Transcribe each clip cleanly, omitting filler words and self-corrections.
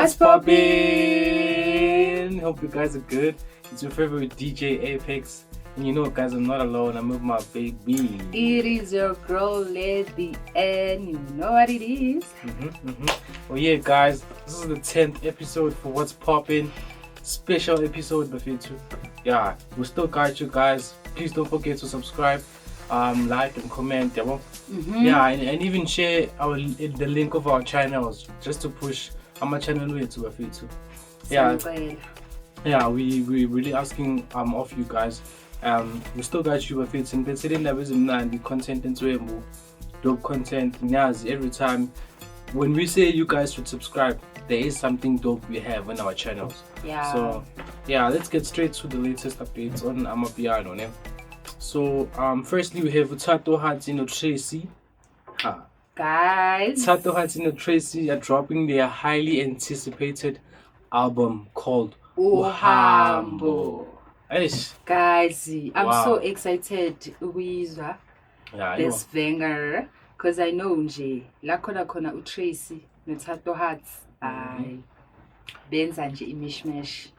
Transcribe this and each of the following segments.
What's poppin'? Hope you guys are good. It's your favorite DJ Apex. And you know, guys, I'm not alone. I'm with my baby. It is your girl, Lady, and you know what it is. Well, yeah, guys, this is the 10th episode for What's Poppin'. Special episode, Bafitu. Yeah, we still got you guys. Please don't forget to subscribe, like and comment. Yeah, and even share the link of our channels just to push our channel to Bafitu. Yeah, we really asking of you guys. We still got you Bafitu, and we're sitting there with the content into dope content. Yes, every time when we say you guys should subscribe, there is something dope we have on our channels. Yeah. So yeah, let's get straight to the latest updates on Amapiano. So firstly we have Thato Hatsino Tracy. Guys, Thato Hatsino Tracy are dropping their highly anticipated album called Uhambo. Guys, I'm so Wow. excited ukuyizwa Yeah, this banger because I know nje la khona uTracy noThato Hearts benza nje imishmash.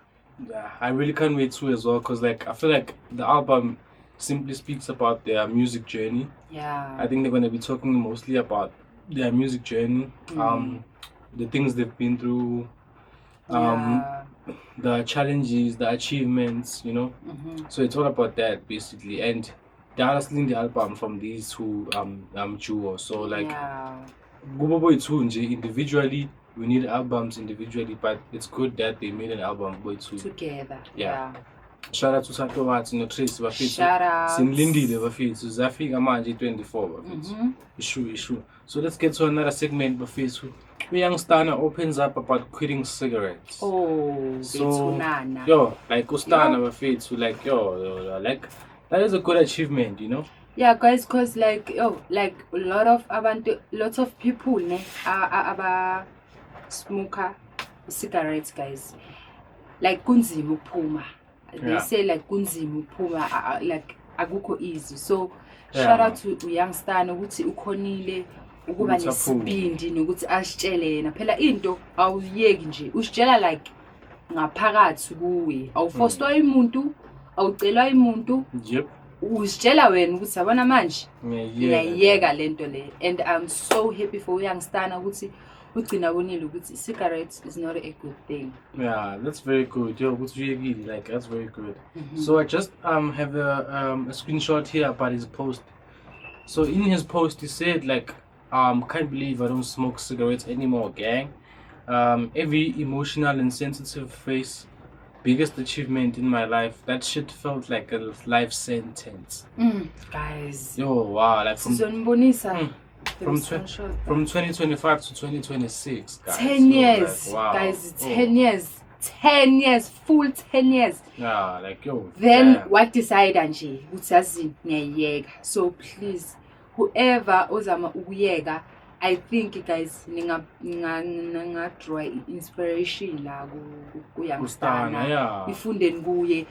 yeah, I really can't wait to as well, because like I feel like the album simply speaks about their music journey. Yeah. I think they're gonna be talking mostly about their music journey, the things they've been through, the challenges, the achievements, you know. So it's all about that basically, and they're hustling the album from these two duos. So like individually, we need albums individually, but it's good that they made an album together. Yeah. Shout out to Thato Hearts no Tracy Bafitu. Shout out. Simlindile Bafitu. Zafika manje 24 Bafitu. Issue. So let's get to another segment Bafitu. Young Stana opens up about quitting cigarettes. Oh, So Betunana. yo, like Ustana Bafitu, like yo, like that is a good achievement, you know? Yeah, guys, cause like lots of people ne aba smoker cigarettes, guys. Like kunzima ukuphuma. They say like kunzima ukuphuma, like akukho easy. So shout out to Young Star ukuthi ukhonile ukuba nesibindi nokuthi asitshele yena. Phela into awuyeki nje. Usitshela like ngaphakathi kuwe. Awufostwa umuntu, awucelwa umuntu. Yep. Usitshela wena ukuthi yabona manje ngiyayeka lento le, and I'm so happy for Young Star ukuthi ugcina bonile ukuthi cigarettes is not a good thing. Yeah, that's very good. Yo, what's really like that's very good. So I just have a screenshot here about his post. So in his post he said like can't believe I don't smoke cigarettes anymore, gang. Every emotional and sensitive face, biggest achievement in my life. That shit felt like a life sentence. Guys, Yo, wow, like from from 2025 to 2026, guys. 10 years, like, wow. guys, 10 years. 10 years, full 10 years. Yeah, like yo. Then damn. what decide nje ukuthi yazi ngiyayeka. So please, whoever ozama ukuyeka, I think guys ninga draw inspiration la ku Young Star. Yeah. Ifundeni kuye.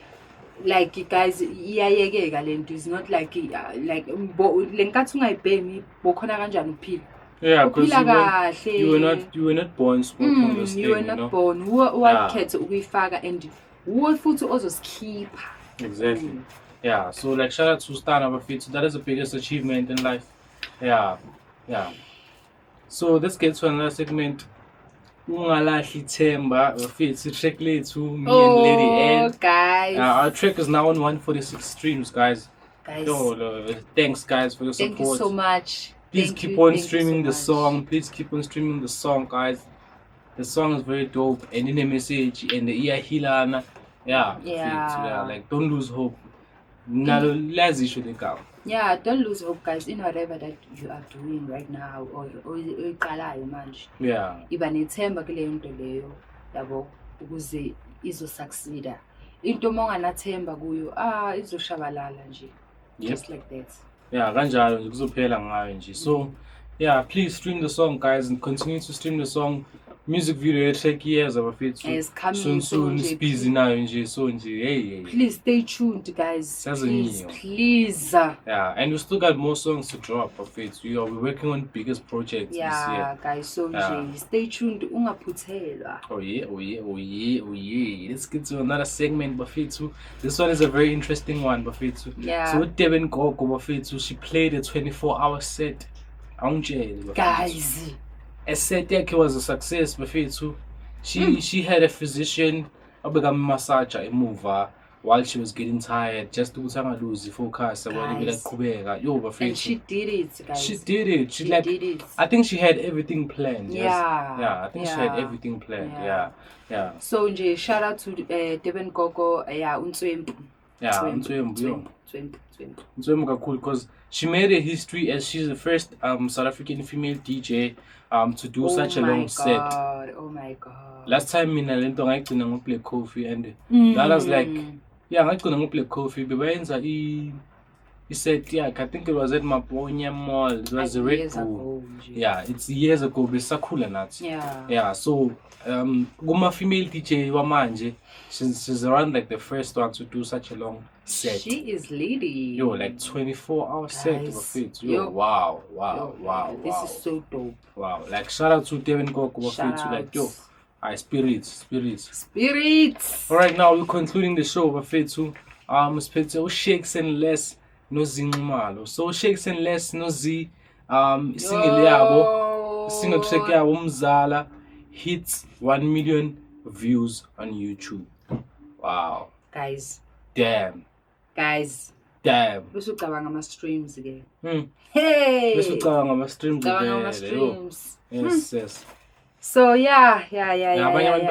Like guys, iyayekeka lento is not like lenkathi ungayibhemi bokhona kanjani uphila. Yeah, because you were not born smoking this thing, you were not born. Wakhethe ukuyifaka and uwe futhi ozosikhipha. Exactly. Yeah, so like shout out to Stana Bafitu. That is the biggest achievement in life. Yeah. So let's get to another segment. Ungalahli Themba Bafitu track to me and Lady N. Guys. Our track is now on 146 streams, guys. Yo, thanks guys for your support. Thank you so much. Please keep on streaming the song. Please keep on streaming the song, guys. The song is very dope, and in a message and the ear healer. Yeah. Like don't lose hope. Nalo lazy should they come. Yeah, don't lose hope, guys, in whatever that you are doing right now or uyiqalayo manje. Yeah. Iba nethemba kuleyo nto leyo yabo ukuze izosucceeda. Into monganathemba kuyo izoshabalala nje. Just like that. Yeah, kanjalo nje kuzophela ngayo nje. So Yeah, please stream the song, guys, and continue to stream the song. Music video take years abafethu. It's coming Soon soon, it's busy now nje so nje. Hey. Please stay tuned, guys. Please. Yeah, and we still got more songs to drop, bafethu. We're working on biggest projects this year. Yeah, guys, so stay tuned. Ungaphuthelwa. Oh yeah. Let's get to another segment, bafethu. This one is a very interesting one, bafethu. Yeah. So with Devin Gogo, bafethu, she played a 24-hour set. Guys. A set yakhe was a success, bafethu. She had a physician obekama massager emuva while she was getting tired, just ukuthi angaluzi focus about ukuqhubeka. Yo, bafethu. And she did it, guys. She did it. She did it. I think she had everything planned. Yes? Yeah. I think she had everything planned. Yeah. So nje shout out to Devin Gogo, uNtswempu. Yeah, UNtswempu kakhulu, because she made a history as she's the first South African female DJ to do such a long set. Oh my god. Last time mina lento ngayigcina ngoBlack Coffee, and that was like ngayigcina ngoBlack Coffee bebayenza set yakhe. I think it was at Maponya Mall. It was a Red Bull. Yeah, it's years ago, besakhula nathi. Yeah, so kuma female DJ wamanje, she's around like the first one to do such a long set. She is leading. Yo, like 24-hour set of it. Yo, wow. This is so dope. Wow, like shout out to Devin Gogo of it. Like yo, spirits. All right, now we're concluding the show of it too. Shakes and Less no Zingmalo. So Shakes and Less no Z single track yabo Mzala hits 1 million views on YouTube. Wow. Guys. Damn. Usucabanga ama streams again. Hey. Usucabanga ama streams again. Yes. So yeah.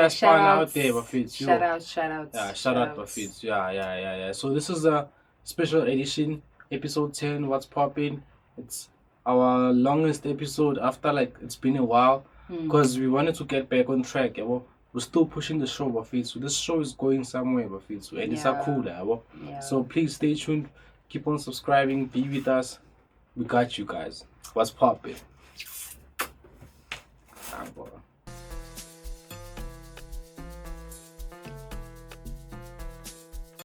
Shout out there, bafethu. Shout out. Yeah, shout out, bafethu. Yeah. So this is a special edition, episode 10. What's popping? It's our longest episode after it's been a while, because we wanted to get back on track. Yeah, we're still pushing the show, bafethu. This show is going somewhere, bafethu, and it's a cool. Yeah. So please stay tuned. Keep on subscribing. Be with us. We got you guys. What's popping?